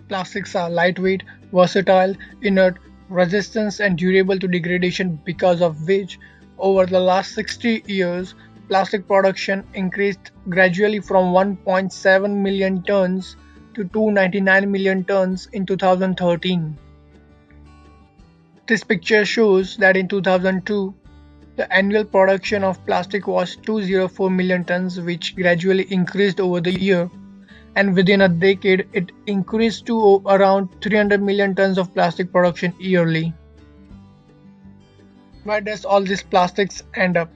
Plastics are lightweight, versatile, inert, resistant, and durable to degradation, because of which, over the last 60 years, plastic production increased gradually from 1.7 million tons to 299 million tons in 2013. This picture shows that in 2002, the annual production of plastic was 204 million tons, which gradually increased over the year, and within a decade it increased to around 300 million tons of plastic production yearly. Where does all these plastics end up?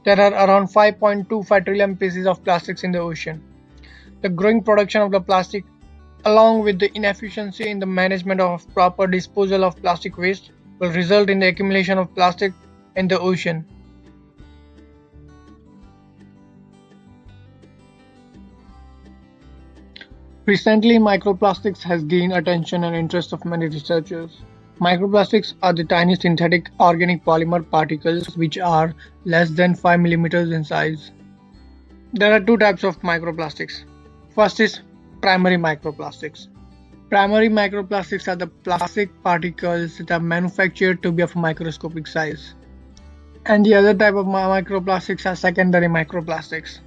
There are around 5.25 trillion pieces of plastics in the ocean. The growing production of the plastic, along with the inefficiency in the management of proper disposal of plastic waste, will result in the accumulation of plastic in the ocean. Recently, microplastics has gained attention and interest of many researchers. Microplastics are the tiny synthetic organic polymer particles which are less than 5 millimeters in size. There are two types of microplastics. First is primary microplastics. Primary microplastics are the plastic particles that are manufactured to be of microscopic size. And the other type of microplastics are secondary microplastics.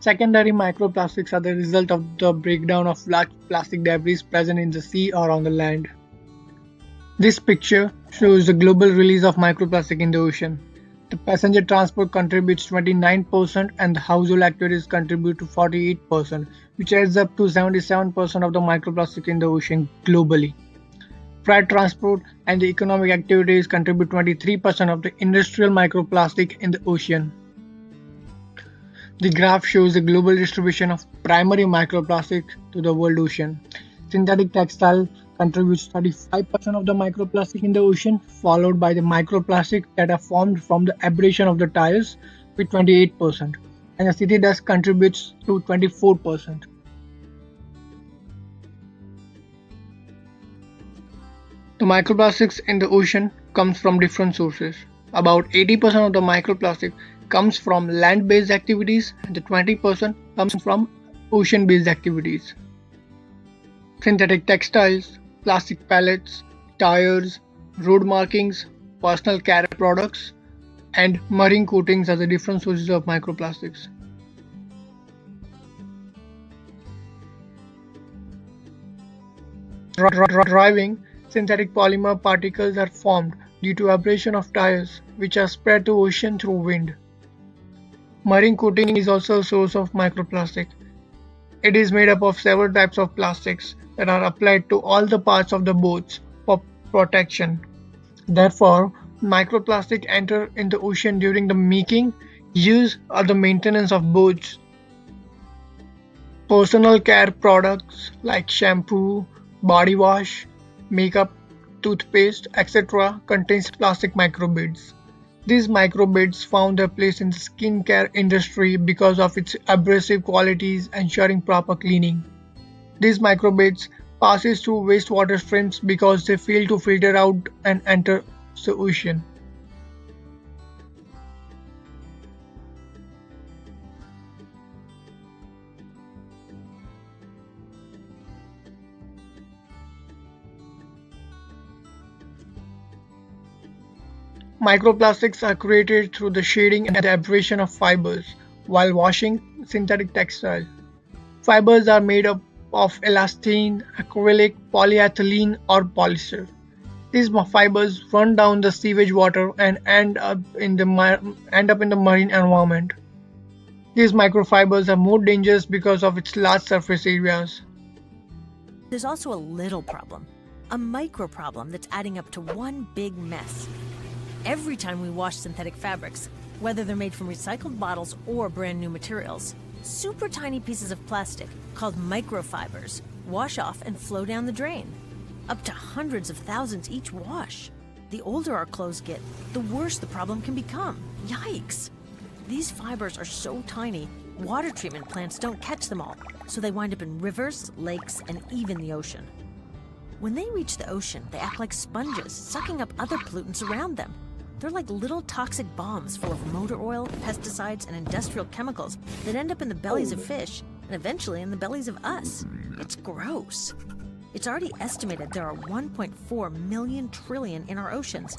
Secondary microplastics are the result of the breakdown of large plastic debris present in the sea or on the land. This picture shows the global release of microplastic in the ocean. The passenger transport contributes 29% and the household activities contribute to 48%, which adds up to 77% of the microplastic in the ocean globally. Freight transport and the economic activities contribute 23% of the industrial microplastic in the ocean. The graph shows the global distribution of primary microplastic to the world ocean. Synthetic textile contributes 35% of the microplastic in the ocean, followed by the microplastic that are formed from the abrasion of the tires with 28%, and the city dust contributes to 24%. The microplastics in the ocean comes from different sources. About 80% of the microplastic comes from land-based activities and the 20% comes from ocean-based activities. Synthetic textiles, plastic pellets, tires, road markings, personal care products, and marine coatings are the different sources of microplastics. Driving, synthetic polymer particles are formed due to abrasion of tires, which are spread to ocean through wind. Marine coating is also a source of microplastic. It is made up of several types of plastics that are applied to all the parts of the boats for protection. Therefore, microplastic enter in the ocean during the making, use, or the maintenance of boats. Personal care products like shampoo, body wash, makeup, toothpaste, etc. contains plastic microbeads. These microbeads found their place in the skincare industry because of its abrasive qualities ensuring proper cleaning. These microbeads passes through wastewater streams because they fail to filter out and enter the ocean. Microplastics are created through the shedding and the abrasion of fibers while washing synthetic textile. Fibers are made up of elastane, acrylic, polyethylene, or polyester. These fibers run down the sewage water and end up in the marine environment. These microfibers are more dangerous because of its large surface areas. There's also a little problem, a micro problem that's adding up to one big mess. Every time we wash synthetic fabrics, whether they're made from recycled bottles or brand new materials, super tiny pieces of plastic, called microfibers, wash off and flow down the drain. Up to hundreds of thousands each wash. The older our clothes get, the worse the problem can become. Yikes! These fibers are so tiny, water treatment plants don't catch them all, so they wind up in rivers, lakes, and even the ocean. When they reach the ocean, they act like sponges, sucking up other pollutants around them. They're like little toxic bombs full of motor oil, pesticides, and industrial chemicals that end up in the bellies of fish and eventually in the bellies of us. It's gross. It's already estimated there are 1.4 million trillion in our oceans,